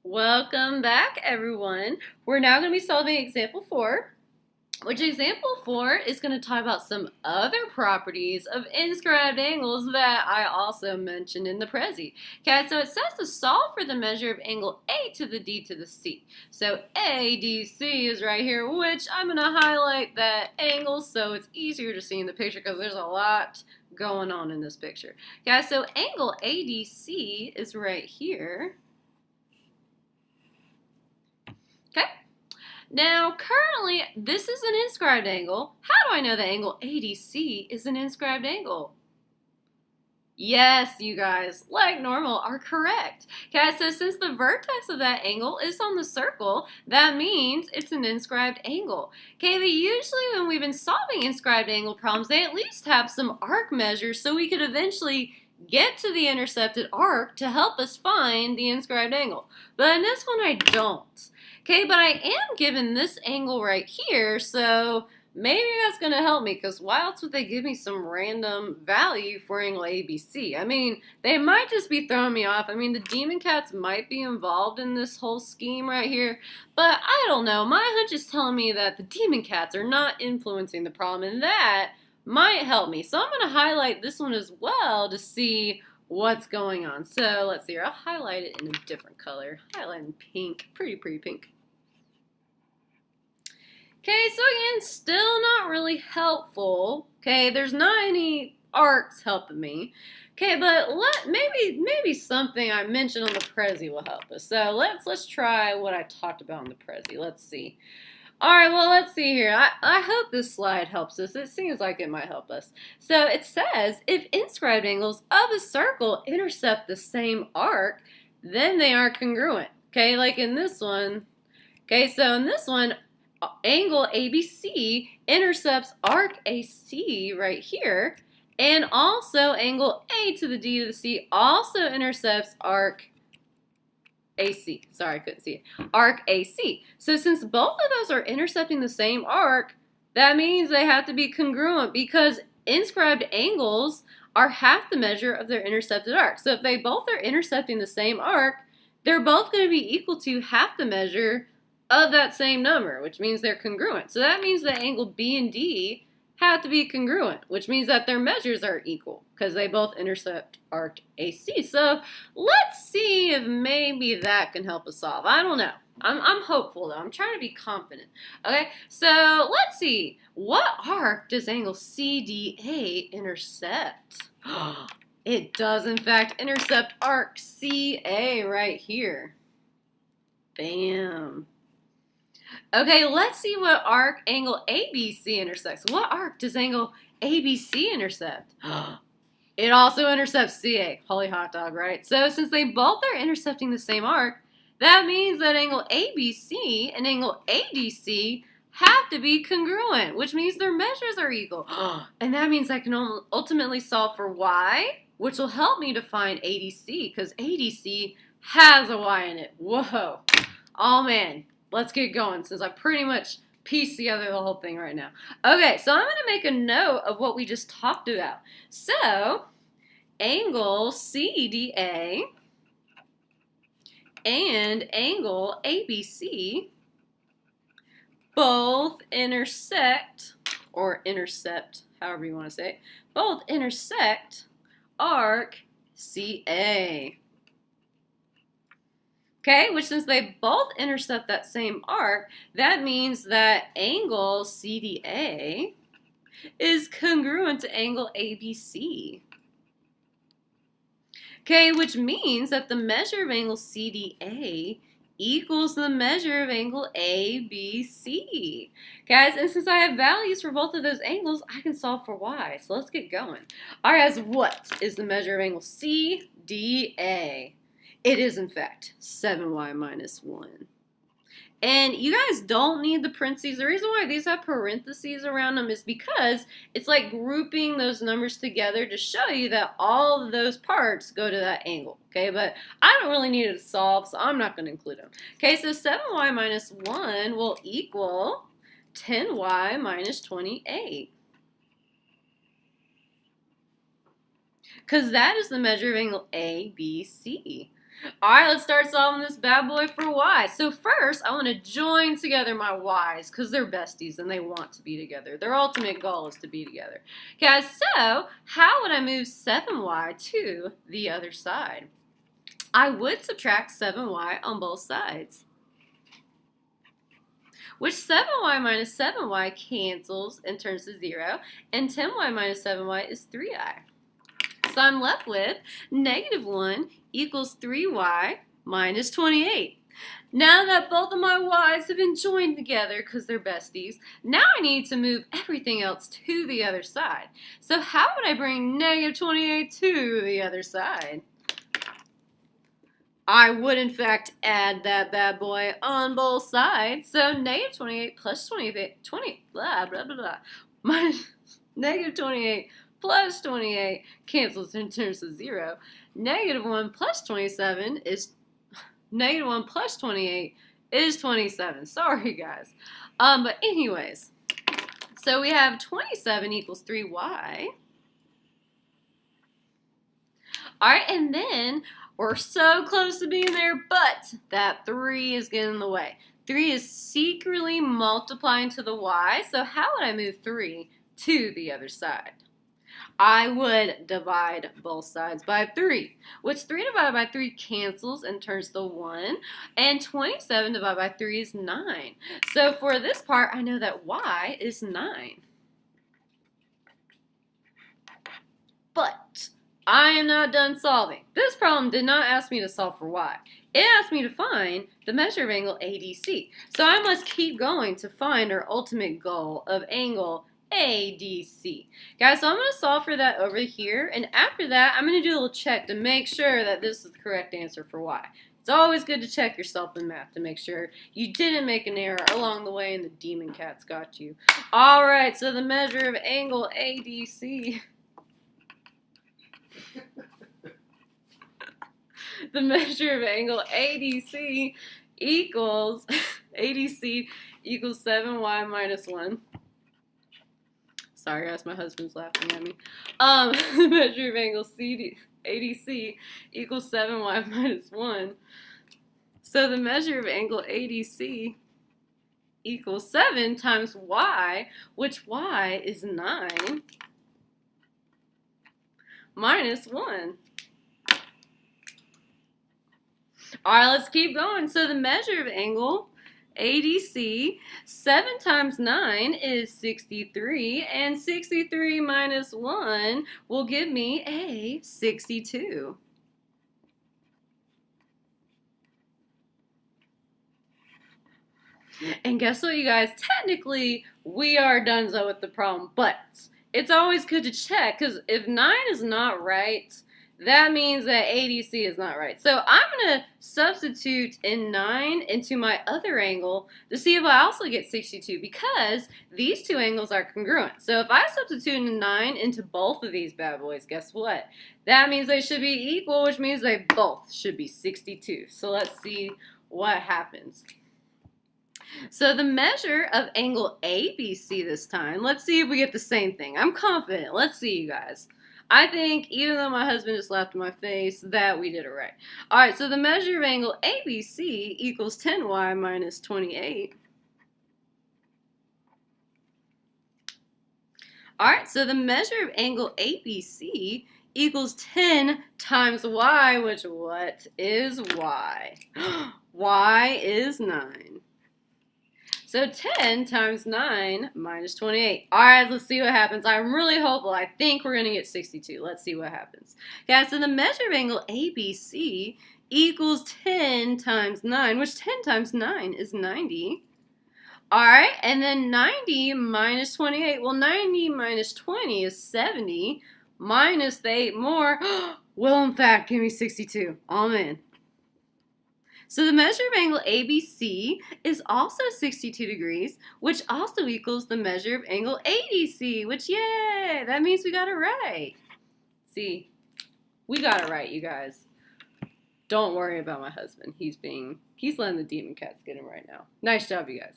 Welcome back, everyone. We're now going to be solving example 4, which example 4 is going to talk about some other properties of inscribed angles that I also mentioned in the Prezi. Okay, so it says to solve for the measure of angle A to the D to the C. So ADC is right here, which I'm going to highlight that angle so it's easier to see in the picture because there's a lot going on in this picture. Okay, so angle ADC is right here. Okay. Now, currently, this is an inscribed angle. How do I know the angle ADC is an inscribed angle? Yes, you guys, like normal, are correct. Okay, so since the vertex of that angle is on the circle, that means it's an inscribed angle. Okay, but usually when we've been solving inscribed angle problems, they at least have some arc measures so we could eventually get to the intercepted arc to help us find the inscribed angle. But in this one, I don't. Okay, but I am given this angle right here, so maybe that's going to help me, because why else would they give me some random value for angle ABC? I mean, they might just be throwing me off. I mean, the demon cats might be involved in this whole scheme right here, but I don't know. My hunch is telling me that the demon cats are not influencing the problem, and that might help me. So I'm going to highlight this one as well to see what's going on. So let's see here. I'll highlight it in a different color. Highlight in pink. Pretty pink. Okay, so again, still not really helpful. Okay, there's not any arcs helping me. Okay, but maybe something I mentioned on the Prezi will help us. So let's try what I talked about on the Prezi. Let's see. All right, well, let's see here. I hope this slide helps us. It seems like it might help us. So it says, if inscribed angles of a circle intercept the same arc, then they are congruent. Okay, like in this one. Okay, so in this one, angle ABC intercepts arc AC right here, and also angle A to the D to the C also intercepts arc AC. Sorry, I couldn't see it. Arc AC. So since both of those are intercepting the same arc, that means they have to be congruent, because inscribed angles are half the measure of their intercepted arc. So if they both are intercepting the same arc, they're both going to be equal to half the measure of that same number, which means they're congruent. So that means that angle B and D have to be congruent, which means that their measures are equal because they both intercept arc AC. So let's see if maybe that can help us solve. I don't know. I'm hopeful though. I'm trying to be confident. Okay, so let's see. What arc does angle CDA intercept? It does in fact intercept arc CA right here. Bam. Okay, let's see what arc angle ABC intersects. What arc does angle ABC intercept? It also intercepts CA. Holy hot dog, right? So since they both are intercepting the same arc, that means that angle ABC and angle ADC have to be congruent, which means their measures are equal. And that means I can ultimately solve for Y, which will help me to find ADC, because ADC has a Y in it. Whoa. Oh man. Let's get going, since I pretty much pieced together the whole thing right now. Okay, so I'm going to make a note of what we just talked about. So, angle CDA and angle ABC both intersect, or intercept, however you want to say it, both intersect arc CA. Okay, which since they both intercept that same arc, that means that angle CDA is congruent to angle ABC. Okay, which means that the measure of angle CDA equals the measure of angle ABC. Guys, and since I have values for both of those angles, I can solve for Y. So let's get going. All right, guys, what is the measure of angle CDA? It is, in fact, 7y minus 1. And you guys don't need the parentheses. The reason why these have parentheses around them is because it's like grouping those numbers together to show you that all of those parts go to that angle. Okay, but I don't really need it to solve, so I'm not going to include them. Okay, so 7y minus 1 will equal 10y minus 28. Because that is the measure of angle ABC. All right, let's start solving this bad boy for y. So first, I want to join together my y's because they're besties and they want to be together. Their ultimate goal is to be together. Okay, so how would I move 7y to the other side? I would subtract 7y on both sides, which 7y minus 7y cancels and turns to 0, and 10y minus 7y is 3i. So I'm left with negative 1 equals 3y minus 28. Now that both of my y's have been joined together because they're besties, now I need to move everything else to the other side. So how would I bring negative 28 to the other side? I would, in fact, add that bad boy on both sides. So negative 28 plus 28, blah, blah, blah, blah. Minus negative 28 plus 28 cancels and turns to 0. Negative 1 plus 27 is, negative 1 plus 28 is 27. Sorry, guys. But anyways, so we have 27 equals 3y. All right, and then we're so close to being there, but that 3 is getting in the way. 3 is secretly multiplying to the y, so how would I move 3 to the other side? I would divide both sides by 3, which 3 divided by 3 cancels and turns to 1, and 27 divided by 3 is 9. So for this part, I know that y is 9. But I am not done solving. This problem did not ask me to solve for y. It asked me to find the measure of angle ADC. So I must keep going to find our ultimate goal of angle ADC. Guys, so I'm going to solve for that over here, and after that, I'm going to do a little check to make sure that this is the correct answer for y. It's always good to check yourself in math to make sure you didn't make an error along the way and the demon cats got you. All right, so the measure of angle ADC... the measure of angle ADC equals 7y minus 1. Sorry guys, my husband's laughing at me. The measure of angle ADC equals 7y minus 1. So the measure of angle ADC equals 7 times y, which y is 9, minus 1. All right, let's keep going. So the measure of angle ADC, 7 times 9 is 63, and 63 minus 1 will give me a 62. And guess what, you guys? Technically, we are done with the problem, but it's always good to check, because if 9 is not right, that means that ADC is not right. So I'm going to substitute in 9 into my other angle to see if I also get 62, because these two angles are congruent. So if I substitute in 9 into both of these bad boys, guess what? That means they should be equal, which means they both should be 62. So let's see what happens. So the measure of angle ABC this time, let's see if we get the same thing. I'm confident. Let's see, you guys. I think, even though my husband just laughed in my face, that we did it right. All right, so the measure of angle ABC equals 10y minus 28. All right, so the measure of angle ABC equals 10 times y, which what is y? Y is 9. So 10 times 9 minus 28. All right, let's see what happens. I'm really hopeful. I think we're going to get 62. Let's see what happens. Okay, so the measure of angle ABC equals 10 times 9, which 10 times 9 is 90. All right, and then 90 minus 28. Well, 90 minus 20 is 70. Minus the 8 more will, in fact, give me 62. Amen. So the measure of angle ABC is also 62 degrees, which also equals the measure of angle ADC, which, yay, that means we got it right. See, we got it right, you guys. Don't worry about my husband. He's letting the demon cats get him right now. Nice job, you guys.